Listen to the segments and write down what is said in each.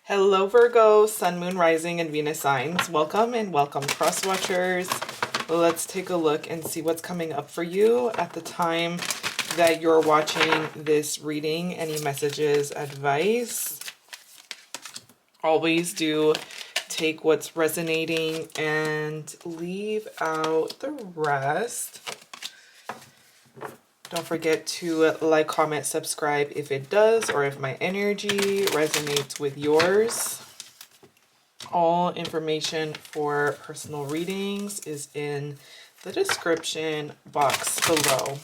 Hello Virgo, Sun, Moon, Rising, and Venus signs. Welcome and welcome cross watchers. Let's take a look and see what's coming up for you at the time that you're watching this reading. Any messages, advice. Always do take what's resonating and leave out the rest. Don't forget to like, comment, subscribe if it does, or if my energy resonates with yours. All information for personal readings is in the description box below.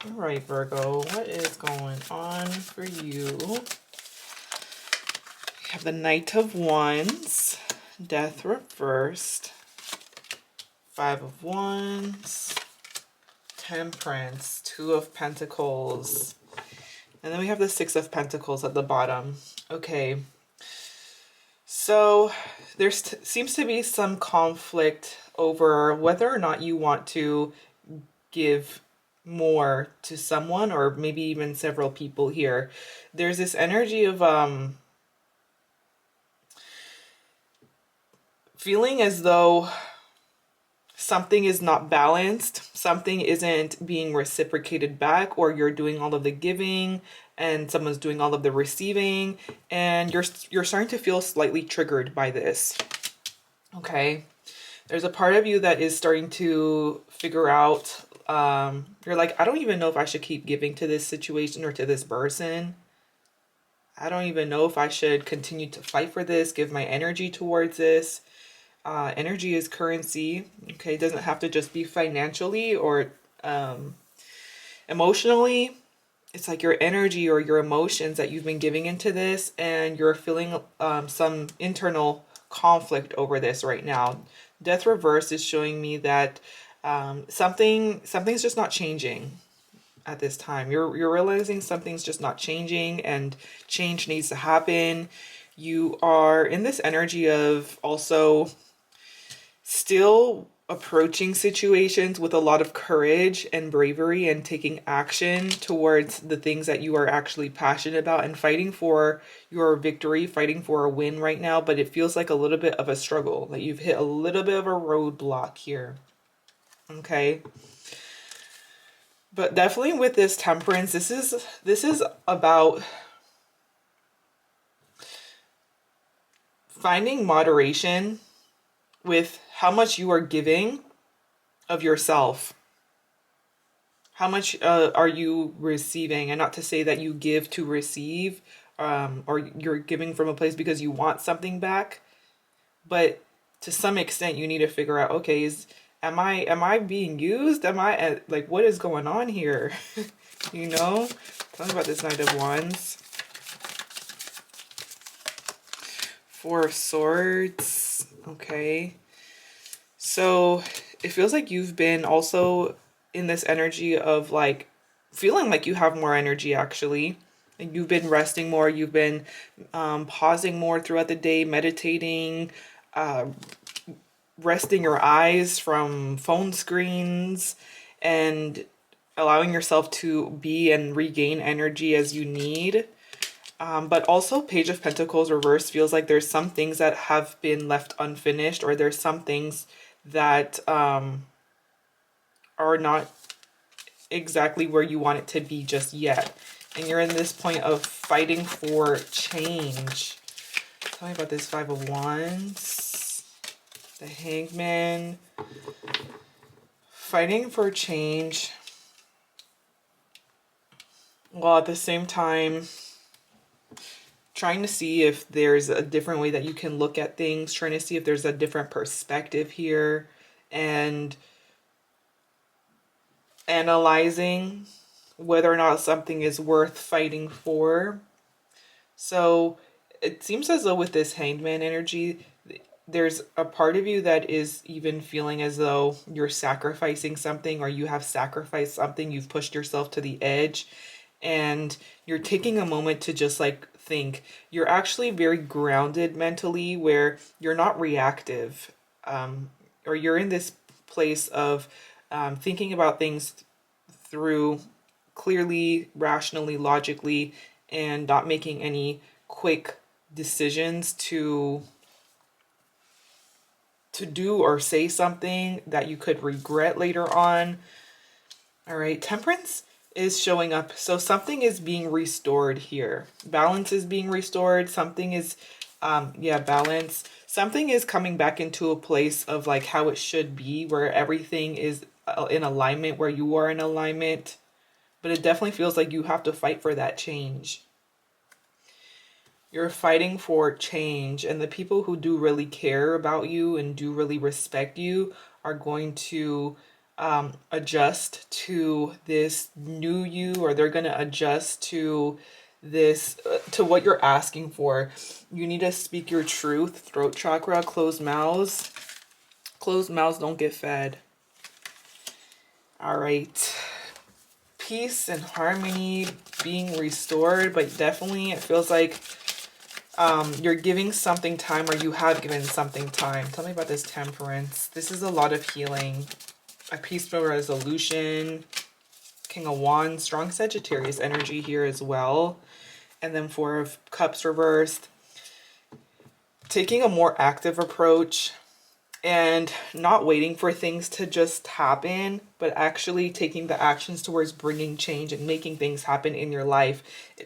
All right, Virgo, what is going on for you? We have the Knight of Wands, Death reversed, Five of Wands, Temperance, Two of Pentacles, and then we have the Six of Pentacles at the bottom. Okay, so there seems to be some conflict over whether or not you want to give more to someone, or maybe even several people here. There's this energy of feeling as though something is not balanced, something isn't being reciprocated back, or you're doing all of the giving and someone's doing all of the receiving, and you're starting to feel slightly triggered by this. Okay, there's a part of you that is starting to figure out, you're like, I don't even know if I should keep giving to this situation or to this person. I don't even know if I should continue to fight for this, give my energy towards this. Energy is currency. Okay, it doesn't have to just be financially or emotionally. It's like your energy or your emotions that you've been giving into this, and you're feeling some internal conflict over this right now. Death reverse is showing me that something's just not changing at this time. You're realizing something's just not changing, and change needs to happen. You are in this energy of also still approaching situations with a lot of courage and bravery, and taking action towards the things that you are actually passionate about, and fighting for your victory, fighting for a win right now. But it feels like a little bit of a struggle, that you've hit a little bit of a roadblock here. Okay. But definitely with this Temperance, this is about finding moderation with how much you are giving of yourself. How much are you receiving? And not to say that you give to receive, or you're giving from a place because you want something back, but to some extent you need to figure out, okay, am I being used? Am I like, what is going on here? You know, tell me about this Knight of Wands. Four of Swords. Okay, so it feels like you've been also in this energy of like feeling like you have more energy actually, and you've been resting more, you've been pausing more throughout the day, meditating, resting your eyes from phone screens, and allowing yourself to be and regain energy as you need. But also Page of Pentacles reverse feels like there's some things that have been left unfinished, or there's some things that are not exactly where you want it to be just yet. And you're in this point of fighting for change. Tell me about this Five of Wands. The Hangman. Fighting for change, while at the same time trying to see if there's a different way that you can look at things, trying to see if there's a different perspective here, and analyzing whether or not something is worth fighting for. So it seems as though with this Hangman energy, there's a part of you that is even feeling as though you're sacrificing something, or you have sacrificed something, you've pushed yourself to the edge, and you're taking a moment to just like think. You're actually very grounded mentally, where you're not reactive, or you're in this place of thinking about things through clearly, rationally, logically, and not making any quick decisions to do or say something that you could regret later on. All right, temperance is showing up. So something is being restored here. Balance is being restored. Something is, yeah, balance. Something is coming back into a place of like how it should be, where everything is in alignment, where you are in alignment. But it definitely feels like you have to fight for that change. You're fighting for change, and the people who do really care about you and do really respect you are going to adjust to this new you, or they're going to adjust to this, to what you're asking for. You need to speak your truth. Throat chakra, closed mouths. Closed mouths don't get fed. All right. Peace and harmony being restored, but definitely it feels like you're giving something time, or you have given something time. Tell me about this temperance. This is a lot of healing. A peaceful resolution. King of Wands. Strong Sagittarius energy here as well. And then Four of Cups reversed. Taking a more active approach and not waiting for things to just happen, but actually taking the actions towards bringing change and making things happen in your life.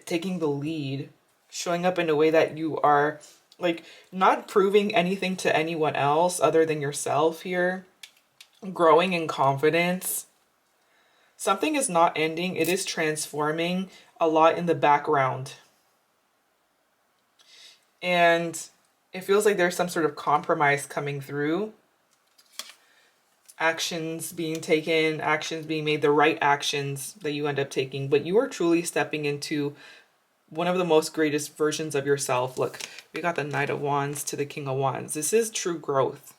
Taking the lead. Showing up in a way that you are like not proving anything to anyone else other than yourself here. Growing in confidence. Something is not ending. It is transforming a lot in the background. And it feels like there's some sort of compromise coming through. Actions being taken, actions being made, the right actions that you end up taking. But you are truly stepping into one of the most greatest versions of yourself. Look, we got the Knight of Wands to the King of Wands. This is true growth.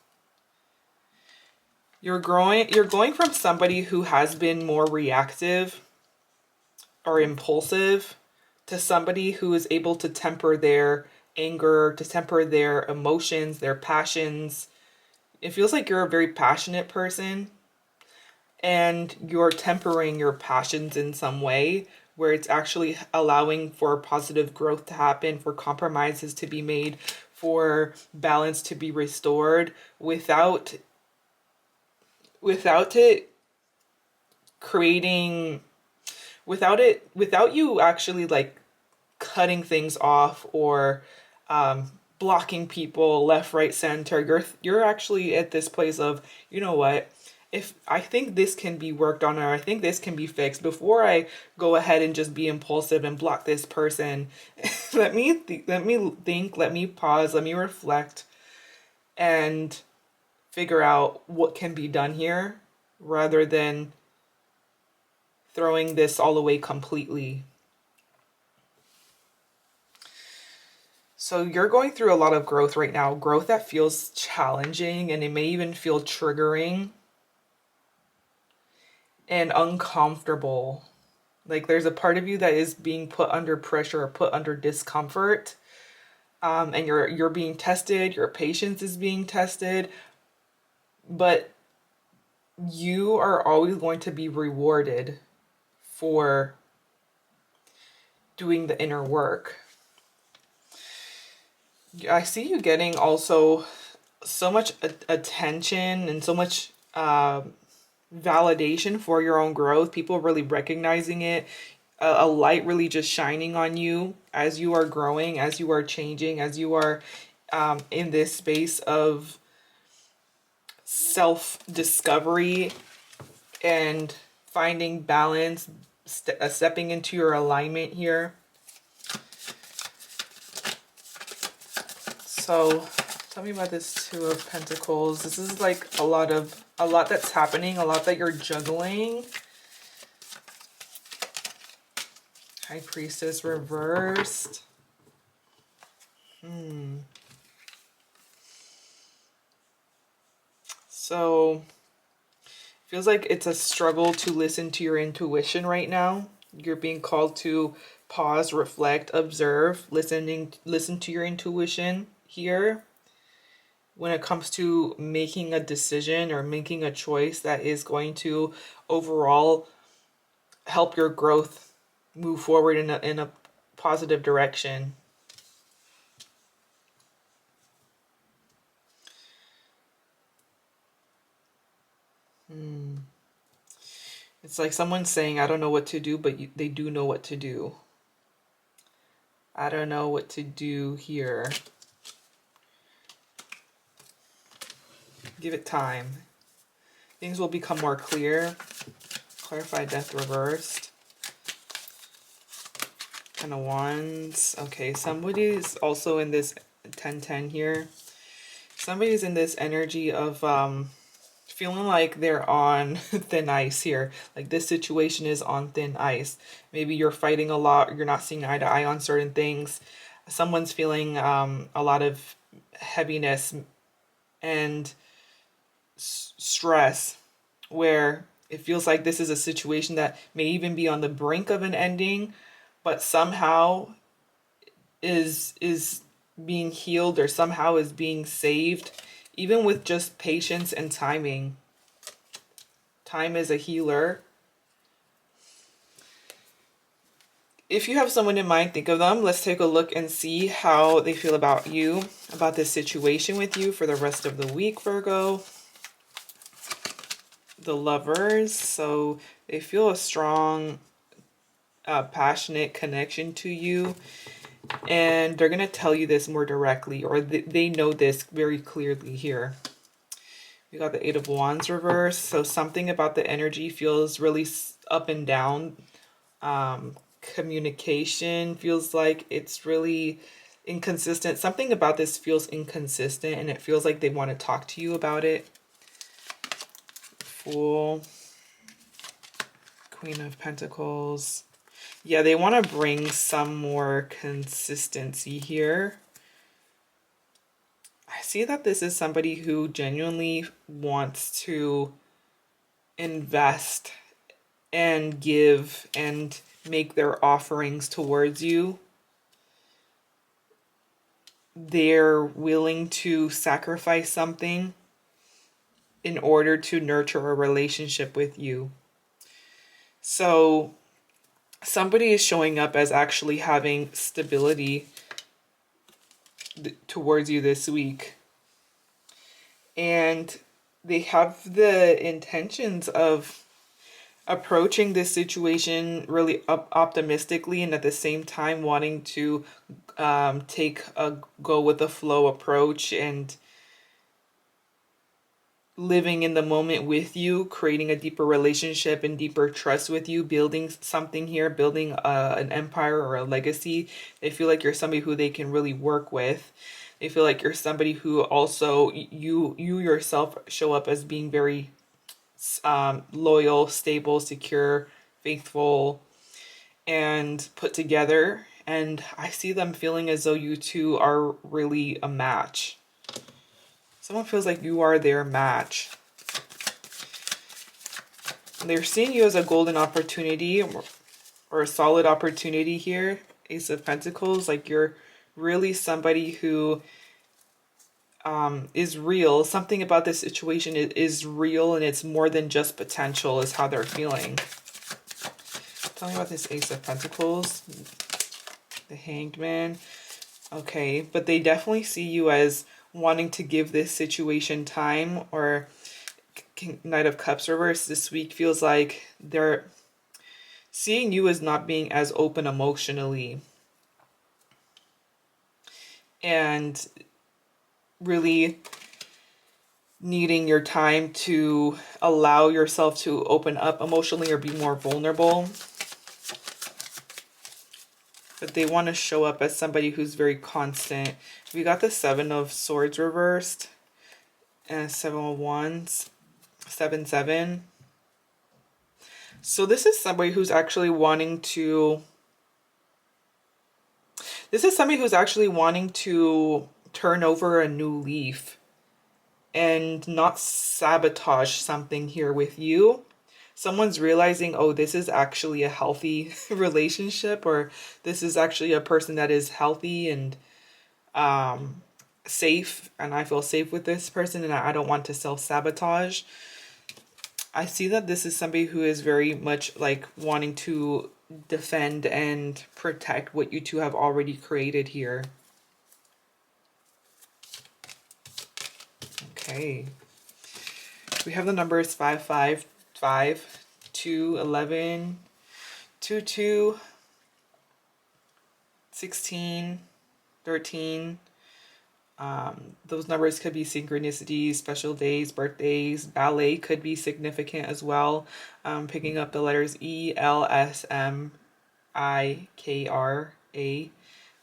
You're going from somebody who has been more reactive or impulsive to somebody who is able to temper their anger, to temper their emotions, their passions. It feels like you're a very passionate person, and you're tempering your passions in some way where it's actually allowing for positive growth to happen, for compromises to be made, for balance to be restored without it creating, without you actually like cutting things off or blocking people left, right, center. You're actually at this place of, you know what, if I think this can be worked on, or I think this can be fixed, before I go ahead and just be impulsive and block this person, let me think, let me pause, let me reflect, and figure out what can be done here, rather than throwing this all away completely. So you're going through a lot of growth right now, growth that feels challenging, and it may even feel triggering and uncomfortable. Like there's a part of you that is being put under pressure or put under discomfort, and you're being tested. Your patience is being tested, but you are always going to be rewarded for doing the inner work. I see you getting also so much attention and so much validation for your own growth. People really recognizing it. A light really just shining on you as you are growing, as you are changing, as you are in this space of self-discovery and finding balance, stepping into your alignment here. So tell me about this Two of Pentacles. This is like a lot that's happening, a lot that you're juggling. High Priestess reversed. So feels like it's a struggle to listen to your intuition right now. You're being called to pause, reflect, observe, listen to your intuition here when it comes to making a decision or making a choice that is going to overall help your growth move forward in a positive direction. It's like someone's saying, I don't know what to do, but they do know what to do. I don't know what to do here. Give it time. Things will become more clear. Clarify death reversed. Ten of Wands. Okay, somebody's also in this 10-10 here. Somebody's in this energy of feeling like they're on thin ice here. Like this situation is on thin ice. Maybe you're fighting a lot, or you're not seeing eye to eye on certain things. Someone's feeling a lot of heaviness and stress, where it feels like this is a situation that may even be on the brink of an ending, but somehow is being healed, or somehow is being saved, even with just patience and timing. Time is a healer. If you have someone in mind, think of them. Let's take a look and see how they feel about you, about this situation with you for the rest of the week, Virgo. The Lovers. So they feel a strong, passionate connection to you. And they're going to tell you this more directly, or they know this very clearly here. We got the Eight of Wands reverse. So something about the energy feels really up and down. Communication feels like it's really inconsistent. Something about this feels inconsistent, and it feels like they want to talk to you about it. Fool. Queen of Pentacles. Yeah, they want to bring some more consistency here. I see that this is somebody who genuinely wants to invest and give and make their offerings towards you. They're willing to sacrifice something in order to nurture a relationship with you. So somebody is showing up as actually having stability towards you this week. And they have the intentions of approaching this situation really optimistically, and at the same time wanting to take a go with the flow approach and living in the moment with you, creating a deeper relationship and deeper trust with you, building something here, building an empire or a legacy. They feel like you're somebody who they can really work with. They feel like you're somebody who also, you yourself show up as being very loyal, stable, secure, faithful, and put together. And I see them feeling as though you two are really a match. Someone feels like you are their match. They're seeing you as a golden opportunity, or a solid opportunity here. Ace of Pentacles, like you're really somebody who is real. Something about this situation is real, and it's more than just potential, is how they're feeling. Tell me about this Ace of Pentacles. The Hanged Man. Okay, but they definitely see you as wanting to give this situation time, or Knight of Cups reverse this week feels like they're seeing you as not being as open emotionally, and really needing your time to allow yourself to open up emotionally or be more vulnerable. But they want to show up as somebody who's very constant. We got the Seven of Swords reversed and Seven of Wands, 7-7. So this is somebody who's actually wanting to, turn over a new leaf and not sabotage something here with you. Someone's realizing, oh, this is actually a healthy relationship, or this is actually a person that is healthy and safe, and I feel safe with this person, and I don't want to self-sabotage. I see that this is somebody who is very much like wanting to defend and protect what you two have already created here. Okay. We have the numbers 555, 2, 11, 2, 2, 16, 13. Those numbers could be synchronicities, special days, birthdays. Ballet could be significant as well. Picking up the letters E, L, S, M, I, K, R, A.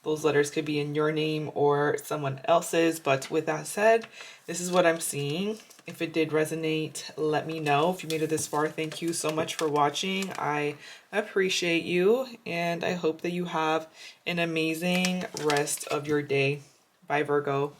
Those letters could be in your name or someone else's. But with that said, this is what I'm seeing. If it did resonate, let me know. If you made it this far, thank you so much for watching. I appreciate you, and I hope that you have an amazing rest of your day. Bye, Virgo.